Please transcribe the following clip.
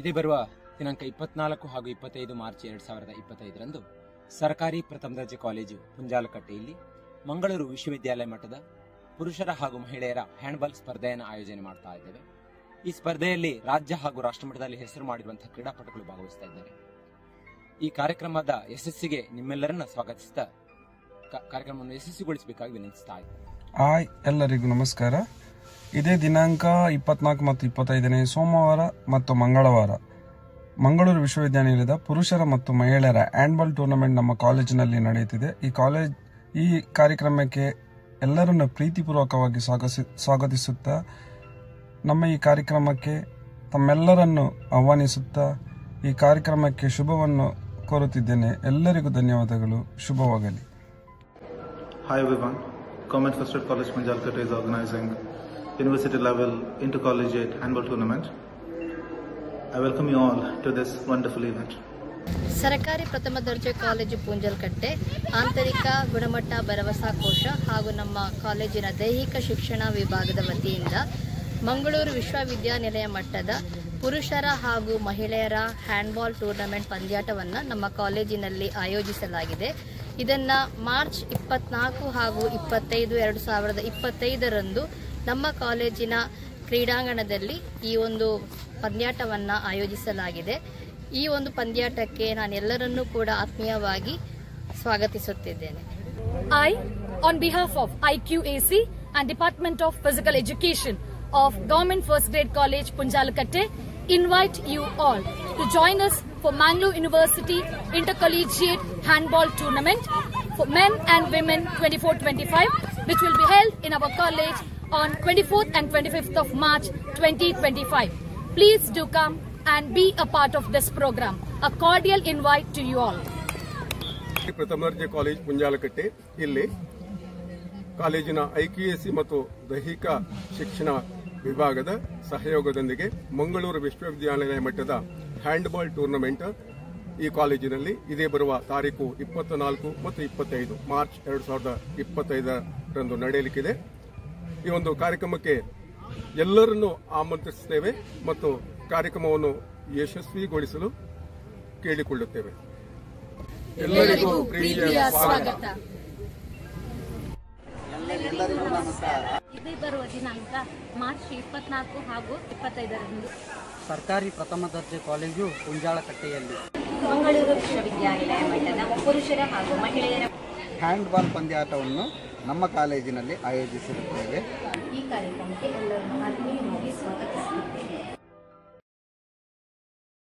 ಇದೇ ಬರುವ ದಿನಾಂಕ 24 ಹಾಗೂ 25 ಮಾರ್ಚ್ 2025ರಂದು ಸರ್ಕಾರಿ ಪ್ರಥಮ ದರ್ಜೆ ಕಾಲೇಜು ಪುಂಜಾಲಕಟ್ಟೆಯಲ್ಲಿ ಮಂಗಳೂರು ವಿಶ್ವವಿದ್ಯಾಲಯ ಮಟ್ಟದ ಪುರುಷರ ಹಾಗೂ ಮಹಿಳೆಯರ ಹ್ಯಾಂಡ್ಬಾಲ್ ಸ್ಪರ್ಧೆಯನ್ನು ಆಯೋಜನೆ ಮಾಡ್ತಾ ಇದ್ದೇವೆ. ಈ ಸ್ಪರ್ಧೆಯಲ್ಲಿ ರಾಜ್ಯ ಹಾಗೂ ರಾಷ್ಟ್ರ ಮಟ್ಟದಲ್ಲಿ ಹೆಸರು ಮಾಡಿರುವಂತಹ ಕ್ರೀಡಾಪಟುಗಳು ಭಾಗವಹಿಸ್ತಾ ಇದ್ದಾರೆ. ಈ ಕಾರ್ಯಕ್ರಮದ ಯಶಸ್ಸಿಗೆ ನಿಮ್ಮೆಲ್ಲರನ್ನ ಸ್ವಾಗತಿಸುತ್ತಾ ಕಾರ್ಯಕ್ರಮವನ್ನು ಯಶಸ್ವಿಗೊಳಿಸಬೇಕಾಗಿ ವಿನಂತಿಸ್ತಾ ಇದ್ದೇವೆ. ಹಾಯ್, ಎಲ್ಲರಿಗೂ ನಮಸ್ಕಾರ. ಇದೇ ದಿನಾಂಕ 24 ಮತ್ತು 25ನೇ ಸೋಮವಾರ ಮತ್ತು ಮಂಗಳವಾರ ಮಂಗಳೂರು ವಿಶ್ವವಿದ್ಯಾನಿಲಯದ ಪುರುಷರ ಮತ್ತು ಮಹಿಳೆಯರ ಹ್ಯಾಂಡ್ಬಾಲ್ ಟೂರ್ನಮೆಂಟ್ ನಮ್ಮ ಕಾಲೇಜಿನಲ್ಲಿ ನಡೆಯುತ್ತಿದೆ. ಈ ಕಾರ್ಯಕ್ರಮಕ್ಕೆ ಎಲ್ಲರನ್ನು ಪ್ರೀತಿಪೂರ್ವಕವಾಗಿ ಸ್ವಾಗತಿಸುತ್ತಾ ನಮ್ಮ ಈ ಕಾರ್ಯಕ್ರಮಕ್ಕೆ ತಮ್ಮೆಲ್ಲರನ್ನು ಆಹ್ವಾನಿಸುತ್ತಾ ಈ ಕಾರ್ಯಕ್ರಮಕ್ಕೆ ಶುಭವನ್ನು ಕೋರುತ್ತಿದ್ದೇನೆ. ಎಲ್ಲರಿಗೂ ಧನ್ಯವಾದಗಳು. ಶುಭವಾಗಲಿ. Hi everyone. Government First Aid College Punjalkutta is organizing University level intercollegiate handball tournament. I welcome you all to this wonderful event. ಸರ್ಕಾರಿ ಪ್ರಥಮ ದರ್ಜೆ ಕಾಲೇಜು ಪುಂಜಾಲಕಟ್ಟೆ ಆಂತರಿಕ ಗುಣಮಟ್ಟ ಭರವಸಾ ಕೋಶ ಹಾಗೂ ನಮ್ಮ ಕಾಲೇಜಿನ ದೈಹಿಕ ಶಿಕ್ಷಣ ವಿಭಾಗದ ವತಿಯಿಂದ ಮಂಗಳೂರು ವಿಶ್ವವಿದ್ಯಾನಿಲಯ ಮಟ್ಟದ ಪುರುಷರ ಹಾಗೂ ಮಹಿಳೆಯರ ಹ್ಯಾಂಡ್ಬಾಲ್ ಟೂರ್ನಮೆಂಟ್ ಪಂದ್ಯಾಟವನ್ನು ನಮ್ಮ ಕಾಲೇಜಿನಲ್ಲಿ ಆಯೋಜಿಸಲಾಗಿದೆ. ಇದನ್ನು ಮಾರ್ಚ್ 24 ಹಾಗೂ 25, 2025ರಂದು ನಮ್ಮ ಕಾಲೇಜಿನ ಕ್ರೀಡಾಂಗಣದಲ್ಲಿ ಈ ಒಂದು ಪಂದ್ಯಾಟವನ್ನು ಆಯೋಜಿಸಲಾಗಿದೆ. ಈ ಒಂದು ಪಂದ್ಯಾಟಕ್ಕೆ ನಾನು ಎಲ್ಲರನ್ನೂ ಕೂಡ ಆತ್ಮೀಯವಾಗಿ ಸ್ವಾಗತಿಸುತ್ತಿದ್ದೇನೆ. I, on behalf of IQAC and Department of Physical Education of Government First Grade College Punjalkutta, invite you all to join us for Mangalore University Intercollegiate Handball Tournament for men and women 24-25, which will be held in our college on 24th and 25th of March 2025. Please do come and be a part of this program. A cordial invite to you all. ಪ್ರಥಮ ದರ್ಜೆ college Punjalkatte ಇಲ್ಲಿ ಕಾಲೇಜಿನ IQAC ಮತ್ತು ದೈಹಿಕ ಶಿಕ್ಷಣ ವಿಭಾಗದ ಸಹಯೋಗದೊಂದಿಗೆ ಮಂಗಳೂರು ವಿಶ್ವವಿದ್ಯಾನಿಲಯ ಮಟ್ಟದ ಹ್ಯಾಂಡ್ಬಾಲ್ ಟೂರ್ನಮೆಂಟ್ ಈ ಕಾಲೇಜಿನಲ್ಲಿ ಇದೇ ಬರುವ ತಾರೀಕು 24 ಮತ್ತು 25 ಮಾರ್ಚ್ 2025ರಂದು ನಡೆಯಲಿಕ್ಕಿದೆ. ಈ ಒಂದು ಕಾರ್ಯಕ್ರಮಕ್ಕೆ ಎಲ್ಲರನ್ನೂ ಆಮಂತ್ರಿಸುತ್ತೇವೆ ಮತ್ತು ಕಾರ್ಯಕ್ರಮವನ್ನು ಯಶಸ್ವಿಗೊಳಿಸಲು ಕೇಳಿಕೊಳ್ಳುತ್ತೇವೆ. ಎಲ್ಲರಿಗೂ ಪ್ರೀತಿಯ ಸ್ವಾಗತ. ಎಲ್ಲರಿಗೂ ನಮಸ್ಕಾರ. ಇದೇ ಬರುವ ದಿನಾಂಕ ಮಾರ್ಚ್ 24 ಹಾಗೂ 25ರಂದು ಸರ್ಕಾರಿ ಪ್ರಥಮ ದರ್ಜೆ ಕಾಲೇಜು ಪುಂಜಾಲಕಟ್ಟೆಯಲ್ಲಿ ಮಂಗಳೂರು ವಿಶ್ವವಿದ್ಯಾನಿಲಯ ಮಟ್ಟದ ಪುರುಷರ ಹಾಗೂ ಮಹಿಳೆಯರ ಹ್ಯಾಂಡ್ಬಾಲ್ ಪಂದ್ಯಾಟವನ್ನು ನಮ್ಮ ಕಾಲೇಜಿನಲ್ಲಿ ಆಯೋಜಿಸಿರುತ್ತೇವೆ. ಈ ಕಾರ್ಯಕ್ರಮಕ್ಕೆ ಎಲ್ಲರನ್ನು